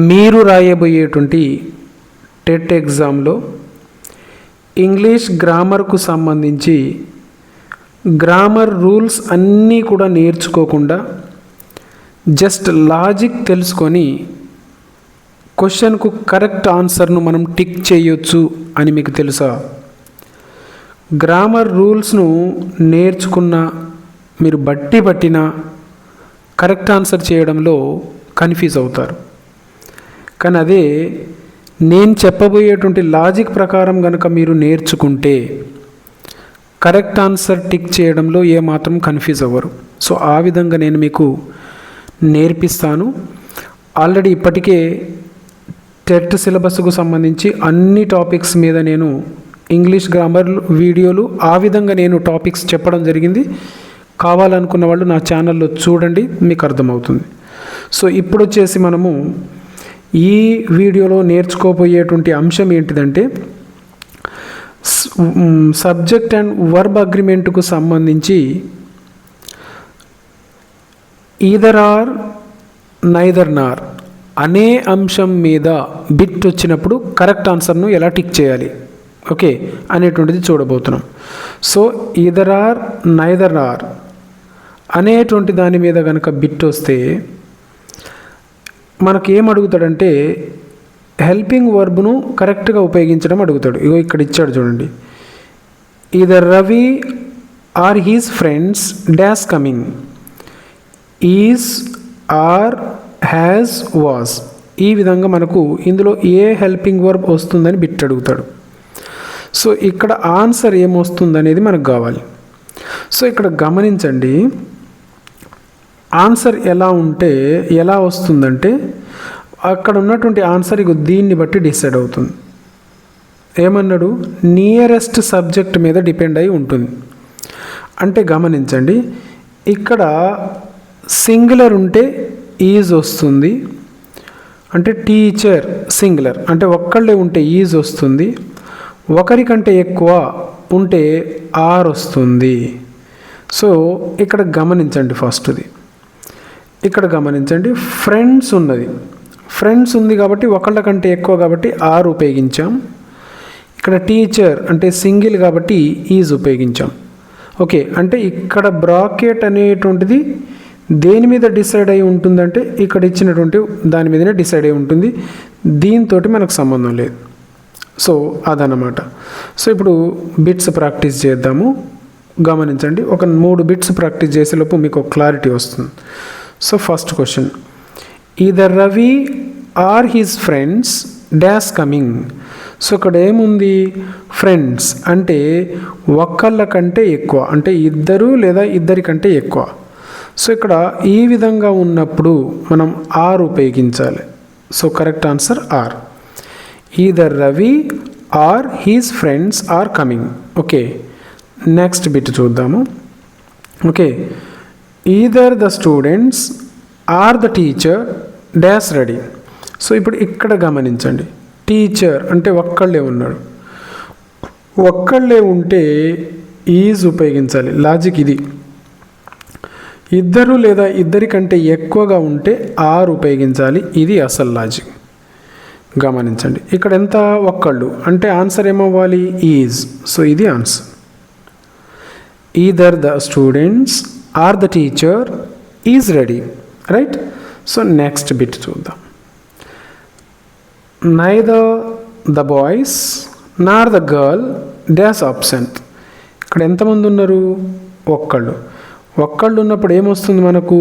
మీరు రాయబోయేటువంటి టెట్ ఎగ్జామ్లో ఇంగ్లీష్ గ్రామర్కు సంబంధించి గ్రామర్ రూల్స్ అన్నీ కూడా నేర్చుకోకుండా జస్ట్ లాజిక్ తెలుసుకొని క్వశ్చన్కు కరెక్ట్ ఆన్సర్ను మనం టిక్ చేయొచ్చు అని మీకు తెలుసా? గ్రామర్ రూల్స్ను నేర్చుకున్న మీరు పట్టినా కరెక్ట్ ఆన్సర్ చేయడంలో కన్ఫ్యూజ్ అవుతారు. కానీ అదే నేను చెప్పబోయేటువంటి లాజిక్ ప్రకారం కనుక మీరు నేర్చుకుంటే కరెక్ట్ ఆన్సర్ టిక్ చేయడంలో ఏమాత్రం కన్ఫ్యూజ్ అవ్వరు. సో ఆ విధంగా నేను మీకు నేర్పిస్తాను. ఆల్రెడీ ఇప్పటికే టెట్ సిలబస్కు సంబంధించి అన్ని టాపిక్స్ మీద నేను ఇంగ్లీష్ గ్రామర్ వీడియోలు ఆ విధంగా నేను టాపిక్స్ చెప్పడం జరిగింది. కావాలనుకున్న వాళ్ళు నా ఛానల్లో చూడండి, మీకు అర్థమవుతుంది. సో ఇప్పుడు వచ్చేసి మనము ఈ వీడియోలో నేర్చుకోబోయేటువంటి అంశం ఏంటిదంటే సబ్జెక్ట్ అండ్ వర్బ్ అగ్రిమెంట్కు సంబంధించి ఈదర్ ఆర్ నైదర్ నార్ అనే అంశం మీద బిట్ వచ్చినప్పుడు కరెక్ట్ ఆన్సర్ను ఎలా టిక్ చేయాలి ఓకే అనేటువంటిది చూడబోతున్నాం. So either or neither or అనేటువంటి దాని మీద కనుక బిట్ వస్తే మనకు ఏం అడుగుతాడంటే హెల్పింగ్ వర్బ్ను కరెక్ట్గా ఉపయోగించడం అడుగుతాడు. ఇగో ఇక్కడ ఇచ్చాడు చూడండి, either Ravi or his friends dash coming, is or has was. ఈ విధంగా మనకు ఇందులో ఏ హెల్పింగ్ వర్బ్ వస్తుందని బిట్ అడుగుతాడు. సో ఇక్కడ ఆన్సర్ ఏమొస్తుందనేది మనకు కావాలి. సో ఇక్కడ గమనించండి, ఆన్సర్ ఎలా వస్తుందంటే అక్కడ ఉన్నటువంటి ఆన్సర్ ఇక దీన్ని బట్టి డిసైడ్ అవుతుంది. ఏమన్నాడు, నియరెస్ట్ సబ్జెక్ట్ మీద డిపెండ్ అయి ఉంటుంది. అంటే గమనించండి, ఇక్కడ సింగులర్ ఉంటే ఈజ్ వస్తుంది, అంటే టీచర్ సింగులర్ అంటే ఒక్కళ్ళే ఉంటే ఈజ్ వస్తుంది, ఒకరికంటే ఎక్కువ ఉంటే ఆర్ వస్తుంది. సో ఇక్కడ గమనించండి, ఫస్ట్ది ఇక్కడ గమనించండి, ఫ్రెండ్స్ ఉంది కాబట్టి ఒకళ్ళ కంటే ఎక్కువ కాబట్టి ఆర్ ఉపయోగించాం. ఇక్కడ టీచర్ అంటే సింగిల్ కాబట్టి ఈజ్ ఉపయోగించాం. ఓకే, అంటే ఇక్కడ బ్రాకెట్ అనేటువంటిది దేని మీద డిసైడ్ అయి ఉంటుందంటే ఇక్కడ ఇచ్చినటువంటి దాని మీదనే డిసైడ్ అయి ఉంటుంది, దీంతో మనకు సంబంధం లేదు. సో అదనమాట. సో ఇప్పుడు బిట్స్ ప్రాక్టీస్ చేద్దాము. గమనించండి, ఒక 3 బిట్స్ ప్రాక్టీస్ చేసేలోపు మీకు ఒక క్లారిటీ వస్తుంది. So first question, either Ravi or his friends dash coming. So ఇక్కడ ఏముంది, ఫ్రెండ్స్ అంటే ఒక్కళ్ళ కంటే ఎక్కువ, అంటే ఇద్దరు లేదా ఇద్దరి కంటే ఎక్కువ. సో ఇక్కడ ఈ విధంగా ఉన్నప్పుడు మనం ఆర్ ఉపయోగించాలి. So correct answer or. Either Ravi or his friends are coming. Okay, next bit చూద్దాము. Okay, either the students or the teacher dash ready. So ఇప్పుడు ఇక్కడ గమనించండి, టీచర్ అంటే ఒక్కళ్ళే ఉన్నాడు, ఒక్కళ్ళే ఉంటే ఈజ్ ఉపయోగించాలి. లాజిక్ ఇది. ఇద్దరు లేదా ఇద్దరి కంటే ఎక్కువగా ఉంటే ఆర్ ఉపయోగించాలి. ఇది అసలు లాజిక్. గమనించండి, ఇక్కడ ఎంత ఒక్కళ్ళు అంటే ఆన్సర్ ఏమవ్వాలి, ఈజ్. సో ఇది answer. Either the students or the teacher is ready, right. So next bit చూద్దాం. Neither the boys nor the girl dash absent. ఇక్కడ ఎంతమంది ఉన్నారు, ఒక్కళ్ళు ఉన్నప్పుడు ఏమొస్తుంది మనకు,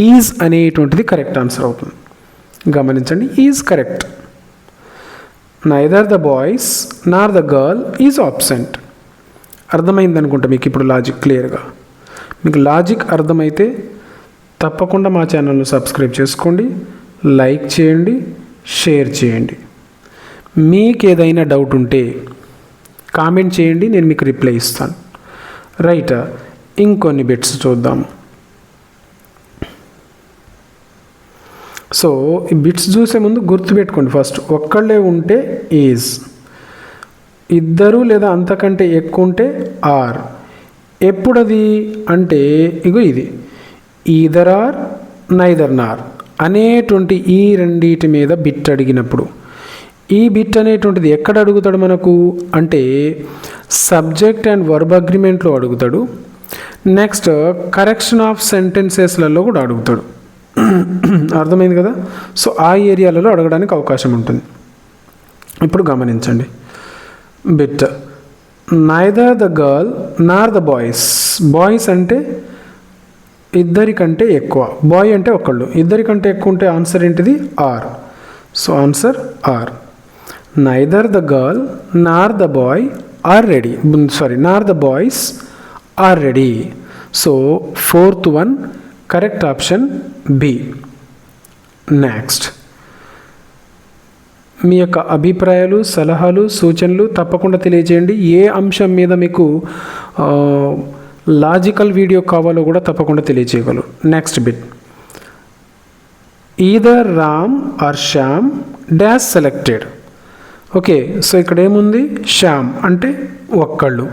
ఈజ్ అనేటువంటిది కరెక్ట్ ఆన్సర్ అవుతుంది. గమనించండి, is correct. Neither the boys nor the girl is absent. అర్థమైంది అనుకుంటా మీకు ఇప్పుడు లాజిక్ క్లియర్గా. మీకు లాజిక్ అర్థమైతే తప్పకుండా మా ఛానల్ను సబ్స్క్రైబ్ చేసుకోండి, లైక్ చేయండి, షేర్ చేయండి. మీకు ఏదైనా డౌట్ ఉంటే కామెంట్ చేయండి, నేను మీకు రిప్లై ఇస్తాను. రైట్, ఇంకొన్ని బిట్స్ చూద్దాం. సో ఈ బిట్స్ చూసే ముందు గుర్తుపెట్టుకోండి, ఫస్ట్ ఒక్కళ్ళే ఉంటే ఈజ్, ఇద్దరు లేదా అంతకంటే ఎక్కువ ఉంటే ఆర్. ఎప్పుడది అంటే ఇగో ఇది ఈదర్ ఆర్ నైదర్ నార్ అనేటువంటి ఈ రెండింటి మీద బిట్ అడిగినప్పుడు ఈ బిట్ అనేటువంటిది ఎక్కడ అడుగుతాడు మనకు అంటే సబ్జెక్ట్ అండ్ వర్బ్ అగ్రిమెంట్లో అడుగుతాడు. నెక్స్ట్ కరెక్షన్ ఆఫ్ సెంటెన్సెస్లలో కూడా అడుగుతాడు. అర్థమైంది కదా. సో ఆ ఏరియాలలో అడగడానికి అవకాశం ఉంటుంది. ఇప్పుడు గమనించండి bit neither the girl nor the boys. Boys అంటే ఇద్దరికంటే ఎక్కువ, బాయ్ అంటే ఒకళ్ళు, ఇద్దరికంటే ఎక్కువ ఉంటే ఆన్సర్ ఏంటిది are. So answer are. Neither the girl nor the boy are ready, nor the boys are ready. So fourth one correct option B. Next మీ యొక్క అభిప్రాయాలు, సలహాలు, సూచనలు తప్పకుండా తెలియజేయండి. ఏ అంశం మీద మీకు లాజికల్ వీడియో కావాలో కూడా తప్పకుండా తెలియజేయగలరు. Next bit either Ram or Shyam dash selected. Okay, so ఇక్కడ ఏముంది శ్యామ్ అంటే ఒక్కళ్ళు.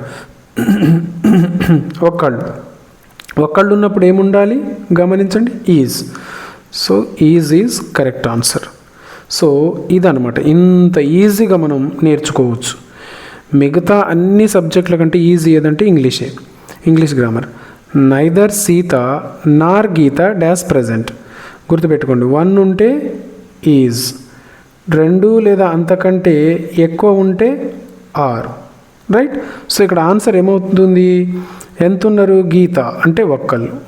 ఒక్కళ్ళు ఉన్నప్పుడు ఏముండాలి గమనించండి is. So is correct answer. So ఇదనమాట, ఇంత ఈజీగా మనం నేర్చుకోవచ్చు. మిగతా అన్ని సబ్జెక్టుల కంటే ఈజీ ఏదంటే ఇంగ్లీషే, English grammar. Neither Sita nor గీత డాష్ ప్రజెంట్. గుర్తుపెట్టుకోండి, 1 ఉంటే ఈజ్, 2 లేదా అంతకంటే ఎక్కువ ఉంటే ఆర్. రైట్. సో ఇక్కడ ఆన్సర్ ఏమవుతుంది, ఎంత ఉన్నారు గీత అంటే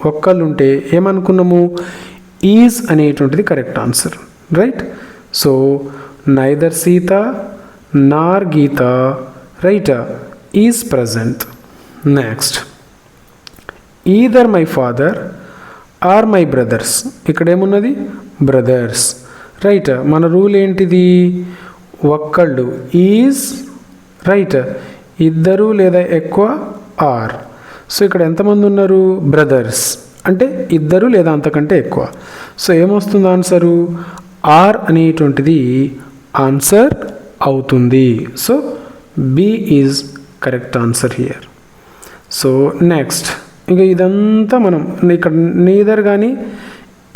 ఒక్కళ్ళు ఉంటే ఏమనుకున్నాము ఈజ్ అనేటువంటిది correct answer. Right. So neither Sita nor Geeta right is present. Next either my father or my brothers. ఇక్కడ ఏమున్నది బ్రదర్స్. రైట్. మన రూల్ ఏంటిది ఒక్కళ్ళు ఈజ్ రైట్, ఇద్దరు లేదా ఎక్కువ ఆర్. సో ఇక్కడ ఎంతమంది ఉన్నారు బ్రదర్స్ అంటే ఇద్దరు లేదా అంతకంటే ఎక్కువ. సో ఏమొస్తుంది ఆన్సరు ఆర్ అనేటువంటిది ఆన్సర్ అవుతుంది. So B is correct answer here. So next ఇంకా ఇదంతా మనం ఇక్కడ నీదర్ కానీ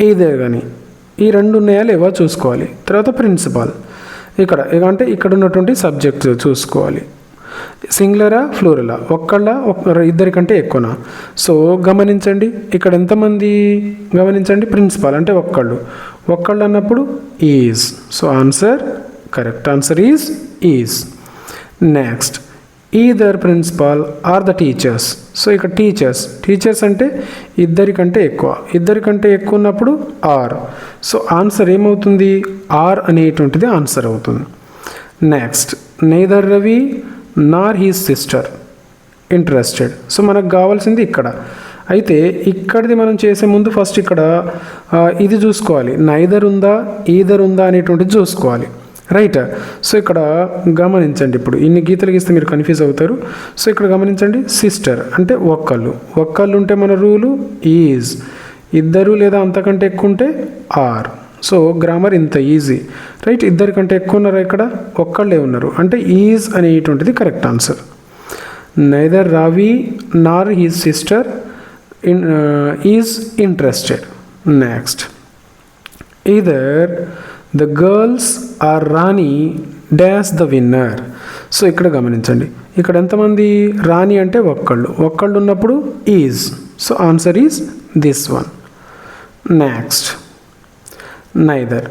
ఈదర్ కానీ ఈ రెండు ఉన్నాయా లేవా చూసుకోవాలి. తర్వాత ప్రిన్సిపాల్ ఇక్కడ అంటే ఇక్కడ ఉన్నటువంటి సబ్జెక్ట్ చూసుకోవాలి. సింగులరా ఫ్లూరలా, ఇద్దరికంటే ఎక్కువనా. సో గమనించండి ఇక్కడ ఎంతమంది గమనించండి ప్రిన్సిపాల్ అంటే ఒక్కళ్ళు అన్నప్పుడు is. So answer correct answer is. Next either principal or the teachers. So ఇక్కడ టీచర్స్ అంటే ఇద్దరికంటే ఎక్కువ ఉన్నప్పుడు ఆర్. సో ఆన్సర్ ఏమవుతుంది ఆర్ అనేటువంటిది ఆన్సర్ అవుతుంది. Next neither Ravi nor his sister interested. So మనకు కావాల్సింది ఇక్కడ. అయితే ఇక్కడిది మనం చేసే ముందు ఫస్ట్ ఇక్కడ ఇది చూసుకోవాలి, నైదర్ ఉందా ఈదర్ ఉందా అనేటువంటిది చూసుకోవాలి. రైట్. సో ఇక్కడ గమనించండి, ఇప్పుడు ఇన్ని గీతలు గీస్తే మీరు కన్ఫ్యూజ్ అవుతారు. సో ఇక్కడ గమనించండి సిస్టర్ అంటే ఒక్కళ్ళు ఉంటే మన రూలు ఈజ్, ఇద్దరు లేదా అంతకంటే ఎక్కువ ఉంటే ఆర్. సో గ్రామర్ ఇంత ఈజీ. రైట్. ఇద్దరికంటే ఎక్కువ ఉన్నారు, ఇక్కడ ఒక్కళ్ళే ఉన్నారు అంటే ఈజ్ అనేటువంటిది correct answer. Neither Ravi nor his sister is interested. Next either the girls or Rani dash the winner. So ఇక్కడ గమనించండి ఇక్కడ ఎంతమంది రాణి అంటే ఒక్కళ్ళు ఉన్నప్పుడు is. So answer is this one. Next neither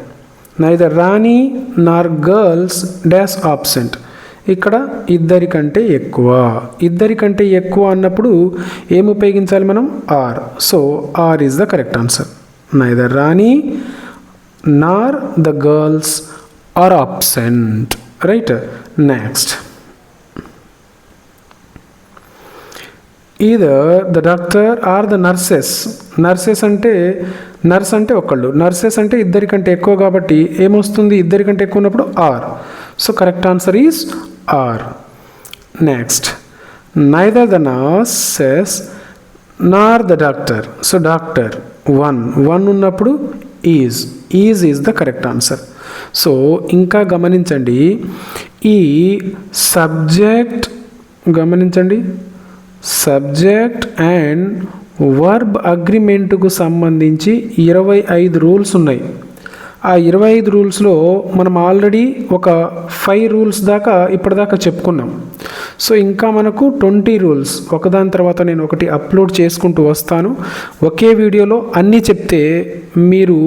Rani nor girls dash absent. ఇక్కడ ఇద్దరికంటే ఎక్కువ అన్నప్పుడు ఏమి ఉపయోగించాలి మనం are. So are is the correct answer. Neither Rani nor the girls are absent. Right. Next either the doctor or the nurses అంటే nurse అంటే nurses అంటే ఇద్దరికంటే ఎక్కువ కాబట్టి ఏమొస్తుంది ఇద్దరికంటే ఎక్కువ ఉన్నప్పుడు are. So correct answer is are. Next neither the nurses nor the doctor. So doctor one ఉన్నప్పుడు is is the correct answer. So ఇంకా గమనించండి ఈ సబ్జెక్ట్ అండ్ వర్బ్ అగ్రిమెంట్కు సంబంధించి 25 రూల్స్ ఉన్నాయి. ఆ 25 రూల్స్లో మనం ఆల్రెడీ ఒక 5 రూల్స్ దాకా ఇప్పటిదాకా చెప్పుకున్నాం. సో ఇంకా మనకు 20 రూల్స్ ఒకదాని తర్వాత నేను ఒకటి అప్లోడ్ చేసుకుంటూ వస్తాను. ఒకే వీడియోలో అన్నీ చెప్తే మీరు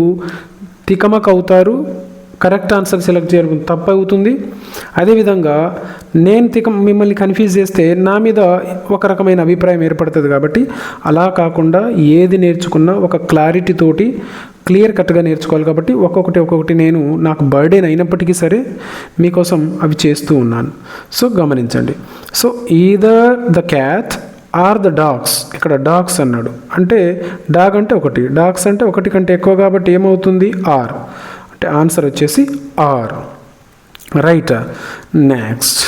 తికమక అవుతారు, కరెక్ట్ ఆన్సర్ సెలెక్ట్ చేయడం తప్పు అవుతుంది. అదేవిధంగా నేను మిమ్మల్ని కన్ఫ్యూజ్ చేస్తే నా మీద ఒక రకమైన అభిప్రాయం ఏర్పడుతుంది. కాబట్టి అలా కాకుండా ఏది నేర్చుకున్నా ఒక క్లారిటీ తోటి క్లియర్ కట్గా నేర్చుకోవాలి. కాబట్టి ఒక్కొక్కటి నేను నాకు బర్డెన్ అయినప్పటికీ సరే మీకోసం అవి చేస్తూ ఉన్నాను. సో గమనించండి. So either the cat or the dogs. ఇక్కడ డాగ్స్ అన్నాడు అంటే డాగ్ అంటే ఒకటి, డాగ్స్ అంటే ఒకటి కంటే ఎక్కువ కాబట్టి ఏమవుతుంది ఆర్, అంటే ఆన్సర్ వచ్చేసి are. Right. Next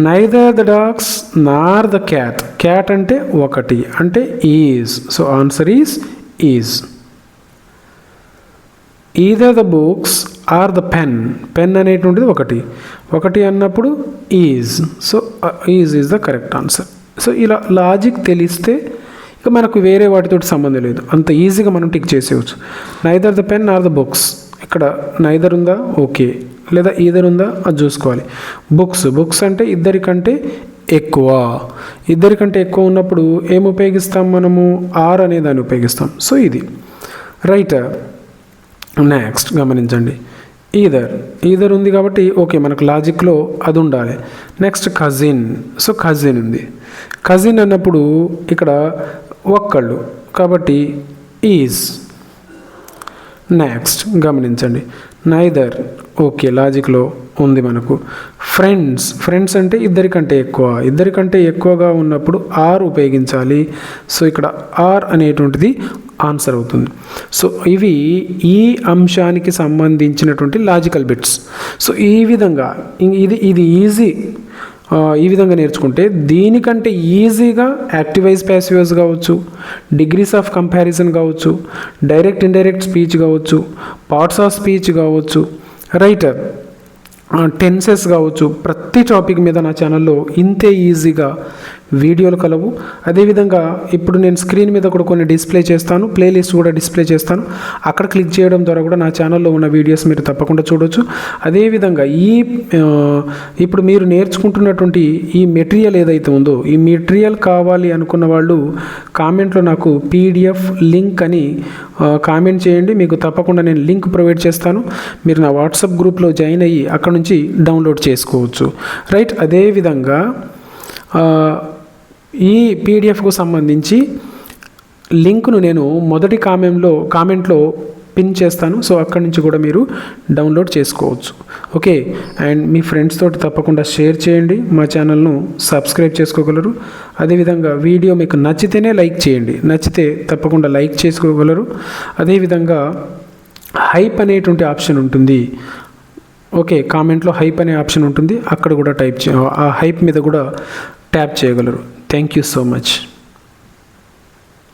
neither the dogs nor the cat. Cat అంటే ఒకటి అంటే is, so answer is. Either the books or the pen. Pen అనేటువంటిది ఒకటి అన్నప్పుడు is, so is the correct answer. So ఇలా లాజిక్ తెలిస్తే ఇక మనకు వేరే వాటితో సంబంధం లేదు, అంత ఈజీగా మనం టిక్ చేసేయచ్చు. Neither the pen or the books. ఇక్కడ నైదర్ ఉందా, ఓకే, లేదా ఈదర్ ఉందా అది చూసుకోవాలి. బుక్స్ అంటే ఇద్దరికంటే ఎక్కువ ఉన్నప్పుడు ఏం ఉపయోగిస్తాం మనము, ఆర్ అనే దాన్ని ఉపయోగిస్తాం. సో ఇది రైట్. నెక్స్ట్ గమనించండి. ఈదర్ ఉంది కాబట్టి ఓకే, మనకు లాజిక్లో అది ఉండాలి. Next cousin. సో కజిన్ ఉంది. కజిన్ అన్నప్పుడు ఇక్కడ ఒక్కళ్ళు కాబట్టి ఈజ్. నెక్స్ట్ గమనించండి. నైదర్ ఓకే, లాజిక్లో ఉంది మనకు. ఫ్రెండ్స్ అంటే ఇద్దరికంటే ఎక్కువగా ఉన్నప్పుడు ఆర్ ఉపయోగించాలి. సో ఇక్కడ ఆర్ అనేటువంటిది ఆన్సర్ అవుతుంది. సో ఇవి ఈ అంశానికి సంబంధించినటువంటి లాజికల్ బిట్స్. సో ఈ విధంగా ఇది ఈజీ. ఈ విధంగా నేర్చుకుంటే దీనికంటే ఈజీగా యాక్టివైజ్ ప్యాసివైజ్ కావచ్చు, డిగ్రీస్ ఆఫ్ కంపారిజన్ కావచ్చు, డైరెక్ట్ ఇండైరెక్ట్ స్పీచ్ కావచ్చు, పార్ట్స్ ఆఫ్ స్పీచ్ కావచ్చు, రైటర్ టెన్సెస్ కావచ్చు. ప్రతి టాపిక్ మీద నా ఛానల్లో ఇంతే ఈజీగా వీడియోలు కలవు. అదేవిధంగా ఇప్పుడు నేను స్క్రీన్ మీద కూడా కొన్ని డిస్ప్లే చేస్తాను, ప్లేలిస్ట్ కూడా డిస్ప్లే చేస్తాను. అక్కడ క్లిక్ చేయడం ద్వారా కూడా నా ఛానల్లో ఉన్న వీడియోస్ మీరు తప్పకుండా చూడవచ్చు. అదేవిధంగా ఇప్పుడు మీరు నేర్చుకుంటున్నటువంటి ఈ మెటీరియల్ ఏదైతే ఉందో, ఈ మెటీరియల్ కావాలి అనుకున్న వాళ్ళు కామెంట్లో నాకు PDF లింక్ అని కామెంట్ చేయండి. మీకు తప్పకుండా నేను లింక్ ప్రొవైడ్ చేస్తాను. మీరు నా వాట్సాప్ గ్రూప్లో జాయిన్ అయ్యి అక్కడ నుంచి డౌన్లోడ్ చేసుకోవచ్చు. రైట్. అదేవిధంగా ఈ పీడిఎఫ్కు సంబంధించి లింక్ను నేను మొదటి కామెంట్లో పిన్ చేస్తాను. సో అక్కడి నుంచి కూడా మీరు డౌన్లోడ్ చేసుకోవచ్చు. ఓకే. అండ్ మీ ఫ్రెండ్స్ తోటి తప్పకుండా షేర్ చేయండి. మా ఛానల్ను సబ్స్క్రైబ్ చేసుకోగలరు. అదేవిధంగా వీడియో మీకు నచ్చితేనే లైక్ చేయండి, నచ్చితే తప్పకుండా లైక్ చేసుకోగలరు. అదేవిధంగా హైప్ అనేటువంటి ఆప్షన్ ఉంటుంది. ఓకే, కామెంట్లో హైప్ అనే ఆప్షన్ ఉంటుంది, అక్కడ కూడా ఆ హైప్ మీద కూడా ట్యాప్ చేయగలరు. Thank you so much.